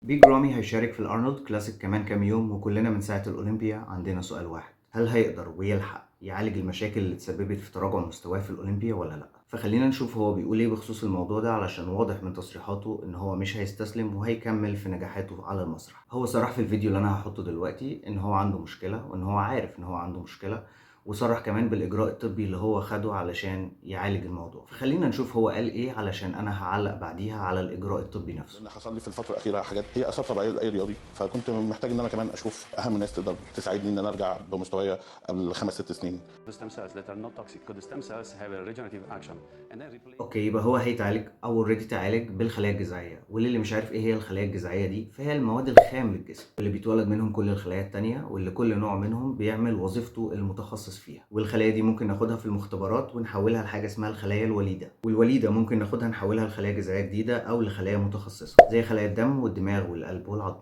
بيج رامي هيشارك في الأرنولد كلاسيك كمان كام يوم، وكلنا من ساعة الأولمبيا عندنا سؤال واحد: هل هيقدر ويلحق يعالج المشاكل اللي اتسببت في تراجع مستواه في الأولمبيا ولا لأ؟ فخلينا نشوف هو بيقول ايه بخصوص الموضوع ده، علشان واضح من تصريحاته إن هو مش هيستسلم وهيكمل في نجاحاته على المسرح. هو صرح في الفيديو اللي أنا هحطه دلوقتي إن هو عنده مشكلة، وإن هو عارف إن هو عنده مشكلة، وصرح كمان بالإجراء الطبي اللي هو خده علشان يعالج الموضوع. فخلينا نشوف هو قال ايه، علشان أنا هعلق بعديها على الإجراء الطبي نفسه. لان حصل لي في الفتره الاخيره حاجات هي اثار طبيعيه لاي رياضي، فكنت محتاج ان انا كمان اشوف اهم ناس تقدر تساعدني ان انا ارجع بمستوايا قبل 5 6 سنين. The stem cells that are not toxic, because the stem cells have a regenerative action and then replace. اوكي، يبقى هو هيتعالج او اوريدي تعالج بالخلايا الجذعيه. وللي مش عارف ايه هي الخلايا الجذعيه دي، فهي المواد الخام للجسم اللي بيتولد منهم كل الخلايا التانية، واللي كل نوع منهم بيعمل وظيفته المتخصص فيها. والخلايا دي ممكن ناخدها في المختبرات ونحولها لحاجه اسمها الخلايا الوليده، والوليده ممكن ناخدها نحولها لخلايا جذعيه جديده او لخلايا متخصصه زي خلايا الدم والدماغ والقلب والعظم.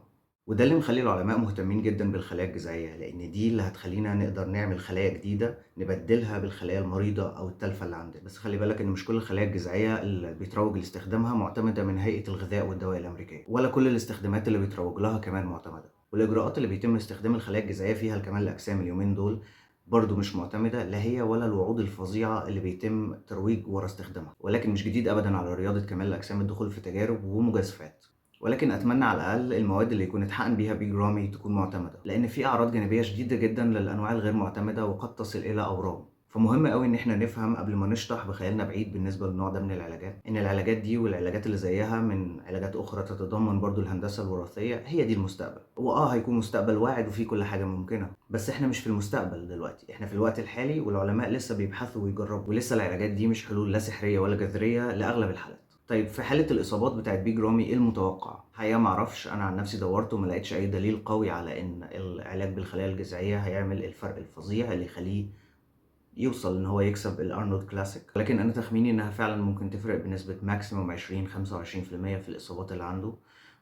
وده اللي مخلي العلماء مهتمين جدا بالخلايا الجذعيه، لان دي اللي هتخلينا نقدر نعمل خلايا جديده نبدلها بالخلايا المريضه او التالفه اللي عندنا. بس خلي بالك ان مش كل الخلايا الجذعيه اللي بيتروج لاستخدامها معتمده من هيئه الغذاء والدواء الامريكيه، ولا كل الاستخدامات اللي بيتروج لها كمان معتمده. والاجراءات اللي بيتم استخدام الخلايا الجذعيه فيها لكمال الاجسام اليومين دول برضه مش معتمده، لا هي ولا الوعود الفظيعه اللي بيتم ترويج ورا استخدامها. ولكن مش جديد ابدا على رياضه كمال الاجسام الدخول في تجارب ومجازفات. ولكن اتمنى على الاقل المواد اللي يكون اتحقن بيها بيج رامي تكون معتمده، لان في اعراض جانبيه شديده جدا للانواع الغير معتمده وقد تصل الى اورام. فمهم قوي ان احنا نفهم قبل ما نشطح بخيالنا بعيد بالنسبه للنوع ده من العلاجات، ان العلاجات دي والعلاجات اللي زيها من علاجات اخرى تتضمن برضو الهندسه الوراثيه هي دي المستقبل. هو هيكون مستقبل واعد وفيه كل حاجه ممكنه، بس احنا مش في المستقبل دلوقتي، احنا في الوقت الحالي، والعلماء لسه بيبحثوا ويجربوا، ولسه العلاجات دي مش حلول لا سحريه ولا جذريه لاغلب الحالات. طيب في حالة الإصابات بتاعت بيج رامي إيه المتوقع؟ حقيقة معرفش، أنا عن نفسي دورت وما لقيتش أي دليل قوي على إن العلاج بالخلايا الجذعية هيعمل الفرق الفظيع اللي يخليه يوصل إن هو يكسب الأرنولد كلاسيك. ولكن أنا تخميني إنها فعلا ممكن تفرق بنسبة ماكسيموم 20-25% في الإصابات اللي عنده.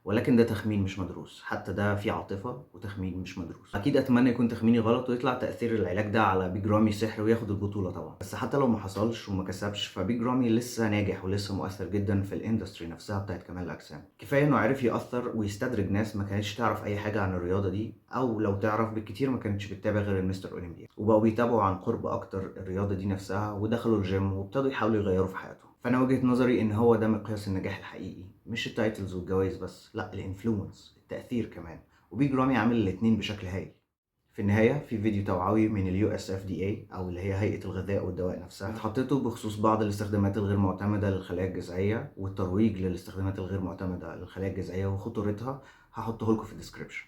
ولكن ده تخمين مش مدروس، حتى ده فيه عاطفة وتخمين مش مدروس. أكيد أتمنى يكون تخميني غلط ويطلع تأثير العلاج ده على بيج رامي سحر وياخد البطولة طبعا. بس حتى لو ما حصلش وما كسبش، فبيج رامي لسه ناجح ولسه مؤثر جدا في الاندستري نفسها بتاعت كمال الأجسام. كفاية إنه عرف يأثر ويستدرج ناس ما كانتش تعرف أي حاجة عن الرياضة دي، أو لو تعرف بالكتير ما كانتش بتتابع غير المستر أولمبيا، وبقوا بيتابعوا عن قرب أكتر الرياضة دي نفسها، ودخلوا الجيم وابتدوا يحاولوا يغيروا في حياتهم. فانا وجهة نظري ان هو ده مقياس النجاح الحقيقي، مش التايتلز والجوائز بس، لا الانفلونس، التأثير كمان. وبيج رامي عامل الاتنين بشكل هايل. في النهاية في فيديو توعوي من اليو اس اف دي اي، او اللي هي هيئة الغذاء والدواء نفسها، حطيته بخصوص بعض الاستخدامات الغير معتمدة للخلايا الجذعية والترويج للاستخدامات الغير معتمدة للخلايا الجذعية وخطورتها. هحطه لكم في الديسكريبشن.